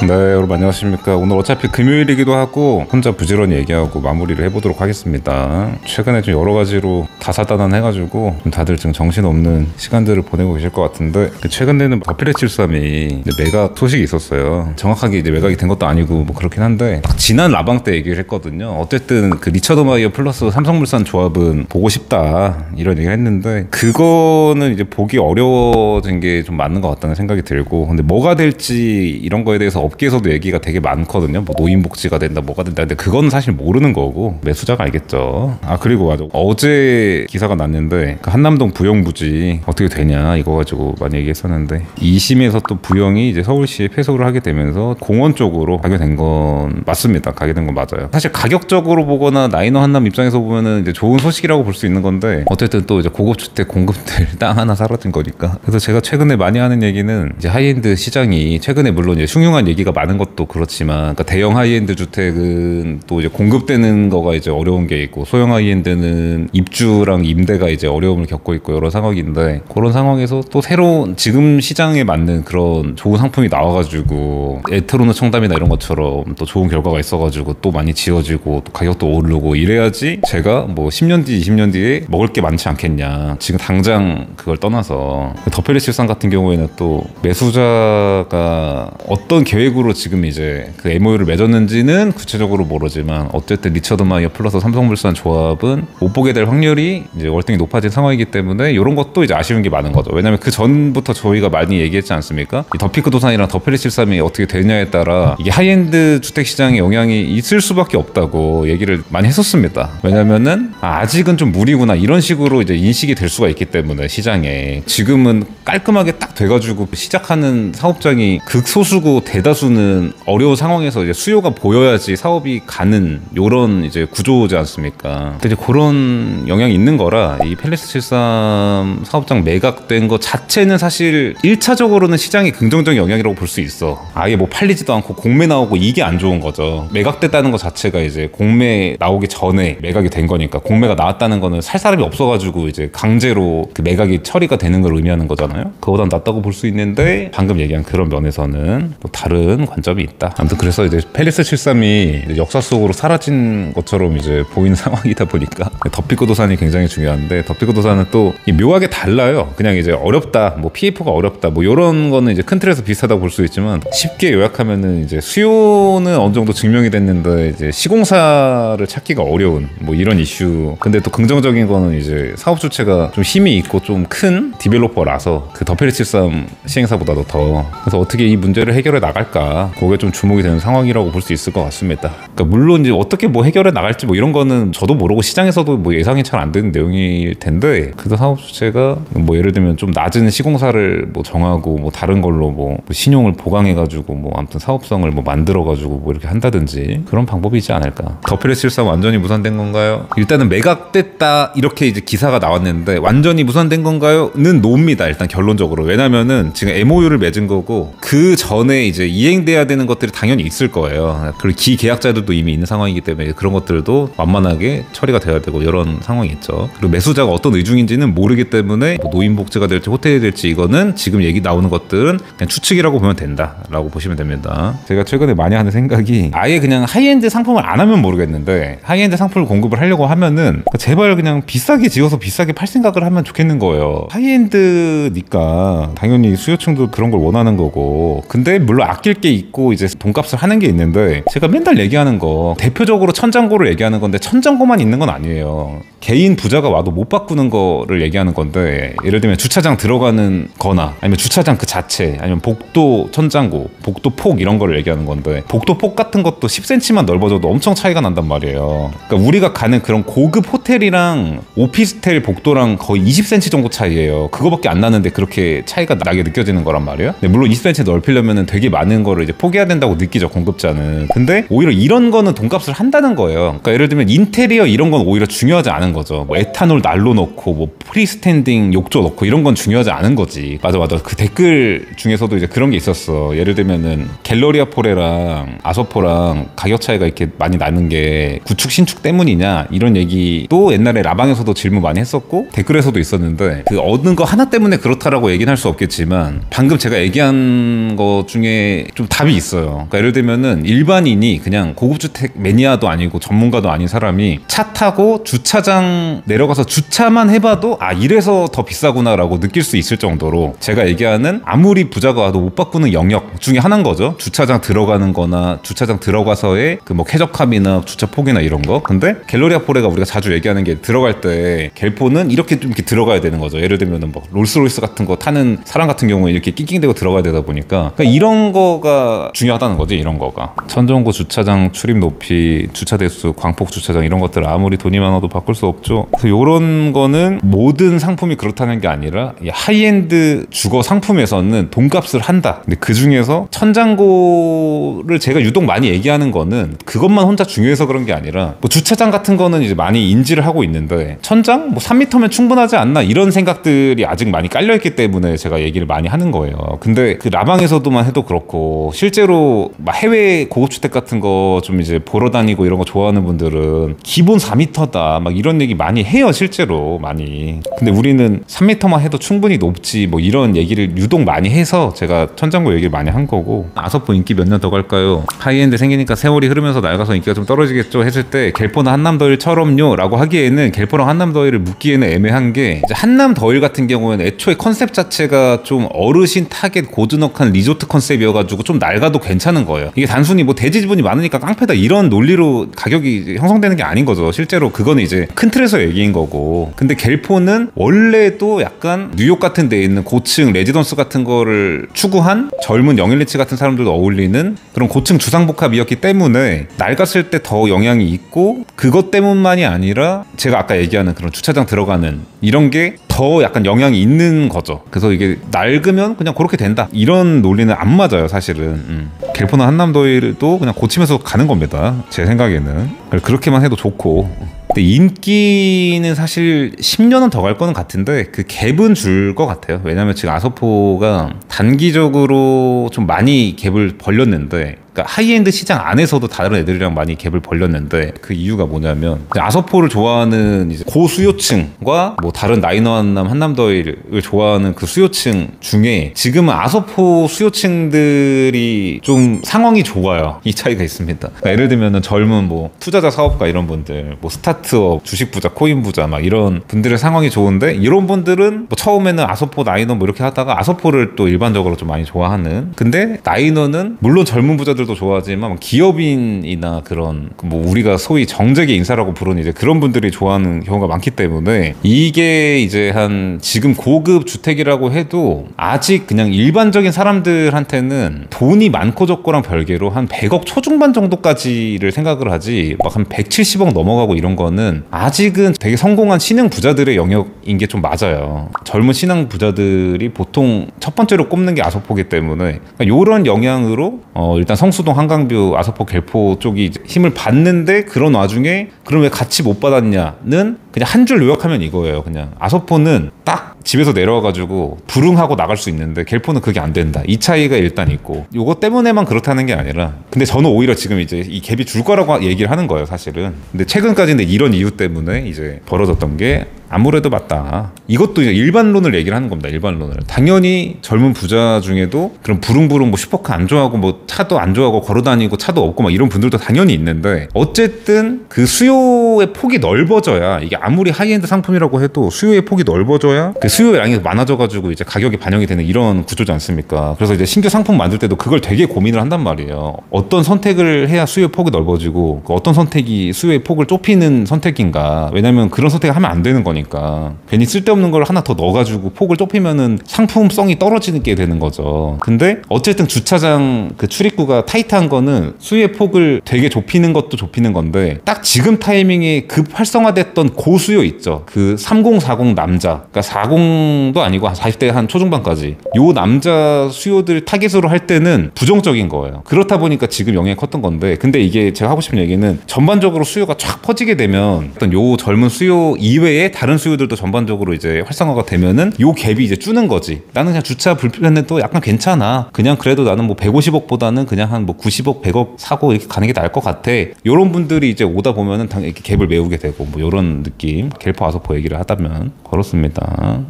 네, 여러분 안녕하십니까. 오늘 어차피 금요일이기도 하고 혼자 부지런히 얘기하고 마무리를 해보도록 하겠습니다. 최근에 좀 여러 가지로 다사다난해가지고 좀 다들 지금 정신없는 시간들을 보내고 계실 것 같은데, 최근에는 더필73이 매각 소식이 있었어요. 정확하게 이제 매각이 된 것도 아니고 뭐 그렇긴 한데, 지난 라방 때 얘기를 했거든요. 어쨌든 그 리처드 마이어 플러스 삼성물산 조합은 보고 싶다 이런 얘기를 했는데, 그거는 이제 보기 어려워진 게 좀 맞는 것 같다는 생각이 들고, 근데 뭐가 될지 이런 거에 대해서 업계에서도 얘기가 되게 많거든요. 뭐 노인복지가 된다 뭐가 된다. 근데 그건 사실 모르는 거고 매수자가 알겠죠. 아, 그리고 맞아, 어제 기사가 났는데 그 한남동 부영부지 어떻게 되냐 이거 가지고 많이 얘기했었는데, 2심에서 또 부영이 이제 서울시에 패소를 하게 되면서 공원 쪽으로 가게 된 건 맞습니다. 가게 된 건 맞아요. 사실 가격적으로 보거나 나이너 한남 입장에서 보면은 이제 좋은 소식이라고 볼 수 있는 건데, 어쨌든 또 이제 고급주택 공급될 땅 하나 사라진 거니까. 그래서 제가 최근에 많이 하는 얘기는 이제 하이엔드 시장이 최근에 물론 이제 흉흉한 얘기가 많은 것도 그렇지만, 그러니까 대형 하이엔드 주택은 또 이제 공급되는 거가 이제 어려운 게 있고, 소형 하이엔드는 입주랑 임대가 이제 어려움을 겪고 있고 여러 상황인데, 그런 상황에서 또 새로운 지금 시장에 맞는 그런 좋은 상품이 나와가지고 에트로노 청담이나 이런 것처럼 또 좋은 결과가 있어가지고 또 많이 지어지고 또 가격도 오르고 이래야지 제가 뭐 10년 뒤 20년 뒤에 먹을 게 많지 않겠냐. 지금 당장 그걸 떠나서 더필73 같은 경우에는 또 매수자가 어떤 계획으로 지금 이제 그 MOU를 맺었는지는 구체적으로 모르지만, 어쨌든 리처드 마이어 플러스 삼성물산 조합은 못 보게 될 확률이 이제 월등히 높아진 상황이기 때문에 이런 것도 이제 아쉬운 게 많은 거죠. 왜냐면 그 전부터 저희가 많이 얘기했지 않습니까? 이 더피크도산이랑 더필73이 어떻게 되냐에 따라 이게 하이엔드 주택 시장에 영향이 있을 수밖에 없다고 얘기를 많이 했었습니다. 왜냐면은 아직은 좀 무리구나 이런 식으로 이제 인식이 될 수가 있기 때문에, 시장에 지금은 깔끔하게 딱 돼가지고 시작하는 사업장이 극소수고 대다수는 어려운 상황에서 이제 수요가 보여야지 사업이 가는 요런 이제 구조지 않습니까? 근데 이제 그런 영향이 있는 거라 이 팰리스73 사업장 매각된 거 자체는 사실 1차적으로는 시장에 긍정적인 영향이라고 볼 수 있어. 아예 뭐 팔리지도 않고 공매 나오고 이게 안 좋은 거죠. 매각됐다는 거 자체가 이제 공매 나오기 전에 매각이 된 거니까, 공매가 나왔다는 거는 살 사람이 없어가지고 이제 강제로 그 매각이 처리가 되는 걸 의미하는 거잖아요. 그거보단 낫다고 볼 수 있는데, 방금 얘기한 그런 면에서는 또 다른 관점이 있다. 아무튼 그래서 이제 팰리스73이 역사 속으로 사라진 것처럼 이제 보이는 상황이다 보니까 더피크도산이 굉장히 중요한데, 더피크도산은 또 묘하게 달라요. 그냥 이제 어렵다, 뭐 PF가 어렵다, 뭐 이런 거는 이제 큰 틀에서 비슷하다고 볼 수 있지만, 쉽게 요약하면은 이제 수요는 어느 정도 증명이 됐는데 이제 시공사를 찾기가 어려운 뭐 이런 이슈. 근데 또 긍정적인 거는 이제 사업 주체가 좀 힘이 있고 좀 큰 디벨로퍼라서 그 더필73 시행사보다도 더, 그래서 어떻게 이 문제를 해결해 나갈까, 그게 좀 주목이 되는 상황이라고 볼 수 있을 것 같습니다. 그러니까 물론 이제 어떻게 뭐 해결해 나갈지 뭐 이런 거는 저도 모르고 시장에서도 뭐 예상이 잘 안 되는 내용일 텐데, 그래서 사업 주체가 뭐 예를 들면 좀 낮은 시공사를 뭐 정하고 뭐 다른 걸로 뭐 신용을 보강해가지고 뭐 아무튼 사업성을 뭐 만들어가지고 뭐 이렇게 한다든지 그런 방법이 있지 않을까. 더필73 완전히 무산된 건가요? 일단은 매각됐다 이렇게 이제 기사가 나왔는데, 완전히 무산된 건가요?는 노입니다. 일단 결론적으로. 왜냐면은 지금 MOU를 맺은 거고, 그 전에 이제 이행돼야 되는 것들이 당연히 있을 거예요. 그리고 기계약자들도 이미 있는 상황이기 때문에 그런 것들도 완만하게 처리가 돼야 되고 이런 상황이 있죠. 그리고 매수자가 어떤 의중인지는 모르기 때문에 뭐 노인복지가 될지 호텔이 될지 이거는 지금 얘기 나오는 것들은 그냥 추측이라고 보면 된다라고 보시면 됩니다. 제가 최근에 많이 하는 생각이, 아예 그냥 하이엔드 상품을 안 하면 모르겠는데 하이엔드 상품을 공급을 하려고 하면은 제발 그냥 비싸게 지어서 비싸게 팔 생각을 하면 좋겠는 거예요. 하이엔드니까 당연히 수요층도 그런 걸 원하는 거고, 근데 물론 아낄 게 있고 이제 돈값을 하는 게 있는데, 제가 맨날 얘기하는 거 대표적으로 천장고를 얘기하는 건데, 천장고만 있는 건 아니에요. 개인 부자가 와도 못 바꾸는 거를 얘기하는 건데, 예를 들면 주차장 들어가는 거나 아니면 주차장 그 자체, 아니면 복도 천장고, 복도 폭 이런 거를 얘기하는 건데, 복도 폭 같은 것도 10cm만 넓어져도 엄청 차이가 난단 말이에요. 그러니까 우리가 가는 그런 고급 호텔이랑 오피스텔 복도랑 거의 20cm 정도 차이예요. 그거밖에 안 나는데 그렇게 차이가 나게 느껴지는 거란 말이에요. 근데 물론 20cm 넓히려면 되게 많은 거를 이제 포기해야 된다고 느끼죠, 공급자는. 근데 오히려 이런 거는 돈값을 한다는 거예요. 그러니까 예를 들면 인테리어 이런 건 오히려 중요하지 않은 거죠. 뭐 에탄올 난로 넣고 뭐 프리스탠딩 욕조 넣고 이런 건 중요하지 않은 거지. 맞아. 그 댓글 중에서도 이제 그런 게 있었어. 예를 들면은 갤러리아 포레랑 아서포랑 가격 차이가 이렇게 많이 나는 게 구축 신축 때문이냐 이런 얘기도 옛날에 라방에서도 질문 많이 했었고 댓글에서도 있었는데, 그 어느 거 하나 때문에 그렇다라고 얘기는 할 수 없겠지만, 방금 제가 얘기한 거 중에 이게 좀 답이 있어요. 그러니까 예를 들면은 일반인이 그냥 고급주택 매니아도 아니고 전문가도 아닌 사람이 차 타고 주차장 내려가서 주차만 해봐도 아 이래서 더 비싸구나 라고 느낄 수 있을 정도로 제가 얘기하는 아무리 부자가 와도 못 바꾸는 영역 중에 하나인 거죠. 주차장 들어가는 거나 주차장 들어가서의 그 뭐 쾌적함이나 주차 폭이나 이런 거. 근데 갤러리아 포레가 우리가 자주 얘기하는 게 들어갈 때 갤포는 이렇게 좀 이렇게 들어가야 되는 거죠. 예를 들면은 뭐 롤스로이스 같은 거 타는 사람 같은 경우에 이렇게 낑낑대고 들어가야 되다 보니까 그러니까 이런 거가 중요하다는 거지. 이런 거가 천정고 주차장 출입 높이, 주차 대수, 광폭 주차장 이런 것들 아무리 돈이 많아도 바꿀 수 없죠. 그래서 이런 거는 모든 상품이 그렇다는 게 아니라 하이엔드 주거 상품에서는 돈값을 한다. 근데 그 중에서 천장고를 제가 유독 많이 얘기하는 거는 그것만 혼자 중요해서 그런 게 아니라 뭐 주차장 같은 거는 이제 많이 인지를 하고 있는데 천장 뭐 3m면 충분하지 않나 이런 생각들이 아직 많이 깔려있기 때문에 제가 얘기를 많이 하는 거예요. 근데 그 라방에서도만 해도 그렇고 실제로 막 해외 고급주택 같은 거 좀 이제 보러 다니고 이런 거 좋아하는 분들은 기본 4m다 막 이런 얘기 많이 해요. 실제로 많이. 근데 우리는 3m만 해도 충분히 높지 뭐 이런 얘기를 유독 많이 해서 제가 천장고 얘기를 많이 한 거고. 아서포 인기 몇 년 더 갈까요? 하이엔드 생기니까 세월이 흐르면서 낡아서 인기가 좀 떨어지겠죠 했을 때 갤포나 한남더일처럼요 라고 하기에는 갤포랑 한남더일을 묻기에는 애매한 게 이제 한남더일 같은 경우에는 애초에 컨셉 자체가 좀 어르신 타겟 고즈넉한 리조트 컨셉이어가지고 좀 낡아도 괜찮은 거예요. 이게 단순히 뭐 대지 지분이 많으니까 깡패다 이런 논리로 가격이 형성되는 게 아닌 거죠. 실제로 그거는 이제 큰 틀에서 얘기인 거고. 근데 갤포는 원래도 약간 뉴욕 같은 데에 있는 고층 레지던스 같은 거를 추구한 젊은 영일리치 같은 사람들도 어울리는 그런 고층 주상복합이었기 때문에 낡았을 때 더 영향이 있고 그것 때문만이 아니라 제가 아까 얘기하는 그런 주차장 들어가는 이런 게 더 약간 영향이 있는 거죠. 그래서 이게 낡으면 그냥 그렇게 된다 이런 논리는 안 맞아요 사실은. 갤포나 한남더일도 그냥 고치면서 가는 겁니다 제 생각에는. 그렇게만 해도 좋고. 근데 인기는 사실 10년은 더 갈 거는 같은데 그 갭은 줄 것 같아요. 왜냐면 지금 아서포가 단기적으로 좀 많이 갭을 벌렸는데 그러니까 하이엔드 시장 안에서도 다른 애들이랑 많이 갭을 벌렸는데 그 이유가 뭐냐면 아서포를 좋아하는 이제 고수요층과 뭐 다른 나인원남 한남더일을 좋아하는 그 수요층 중에 지금은 아서포 수요층들이 좀 상황이 좋아요. 이 차이가 있습니다. 그러니까 예를 들면은 젊은 뭐 투자자 사업가 이런 분들 뭐 스타트업 주식 부자 코인 부자 막 이런 분들의 상황이 좋은데 이런 분들은 뭐 처음에는 아서포 나인원 뭐 이렇게 하다가 아서포를 또 일반적으로 좀 많이 좋아하는. 근데 나인원은 물론 젊은 부자들 도 좋아하지만 기업인이나 그런 뭐 우리가 소위 정재계 인사라고 부르는 이제 그런 분들이 좋아하는 경우가 많기 때문에 이게 이제 한 지금 고급 주택이라고 해도 아직 그냥 일반적인 사람들한테는 돈이 많고 적고랑 별개로 한 100억 초중반 정도까지를 생각을 하지 막 한 170억 넘어가고 이런 거는 아직은 되게 성공한 신흥 부자들의 영역인 게 좀 맞아요. 젊은 신흥 부자들이 보통 첫 번째로 꼽는 게 아서포기 때문에 그러니까 이런 영향으로 일단 성수동 한강뷰 아서포 갤포 쪽이 힘을 받는데 그런 와중에 그럼 왜 같이 못 받았냐는 그냥 한 줄 요약하면 이거예요. 그냥 아서포는 딱 집에서 내려와가지고 불응하고 나갈 수 있는데 갤포는 그게 안 된다. 이 차이가 일단 있고 요거 때문에만 그렇다는 게 아니라 근데 저는 오히려 지금 이제 이 갭이 줄 거라고 얘기를 하는 거예요 사실은. 근데 최근까지는 이런 이유 때문에 이제 벌어졌던 게 아무래도 맞다. 이것도 이제 일반론을 얘기를 하는 겁니다. 일반론을. 당연히 젊은 부자 중에도 그런 부릉부릉 뭐 슈퍼카 안 좋아하고 뭐 차도 안 좋아하고 걸어다니고 차도 없고 막 이런 분들도 당연히 있는데 어쨌든 그 수요의 폭이 넓어져야 이게 아무리 하이엔드 상품이라고 해도 수요의 폭이 넓어져야 그 수요의 양이 많아져가지고 이제 가격이 반영이 되는 이런 구조지 않습니까? 그래서 이제 신규 상품 만들 때도 그걸 되게 고민을 한단 말이에요. 어떤 선택을 해야 수요의 폭이 넓어지고 어떤 선택이 수요의 폭을 좁히는 선택인가. 왜냐면 그런 선택을 하면 안 되는 거니까. 괜히 쓸데없는 걸 하나 더 넣어가지고 폭을 좁히면은 상품성이 떨어지는 게 되는 거죠. 근데 어쨌든 주차장 그 출입구가 타이트한 거는 수요의 폭을 되게 좁히는 것도 좁히는 건데 딱 지금 타이밍에 급 활성화됐던 고수요 있죠. 그 30, 40 남자. 그러니까 40도 아니고 한 40대 한 초중반까지. 요 남자 수요들 타겟으로 할 때는 부정적인 거예요. 그렇다 보니까 지금 영향이 컸던 건데 근데 이게 제가 하고 싶은 얘기는 전반적으로 수요가 쫙 퍼지게 되면 어떤 요 젊은 수요 이외에 다른 수요들도 전반적으로 이제 활성화가 되면은 요 갭이 이제 주는 거지. 나는 그냥 주차 불편해도 약간 괜찮아. 그냥 그래도 나는 뭐 150억보다는 그냥 한 뭐 90억, 100억 사고 이렇게 가는 게 나을 것 같아. 요런 분들이 이제 오다 보면은 이렇게 갭을 메우게 되고 뭐 요런 느낌. 갤포 아서포 얘기를 하다면 그렇습니다.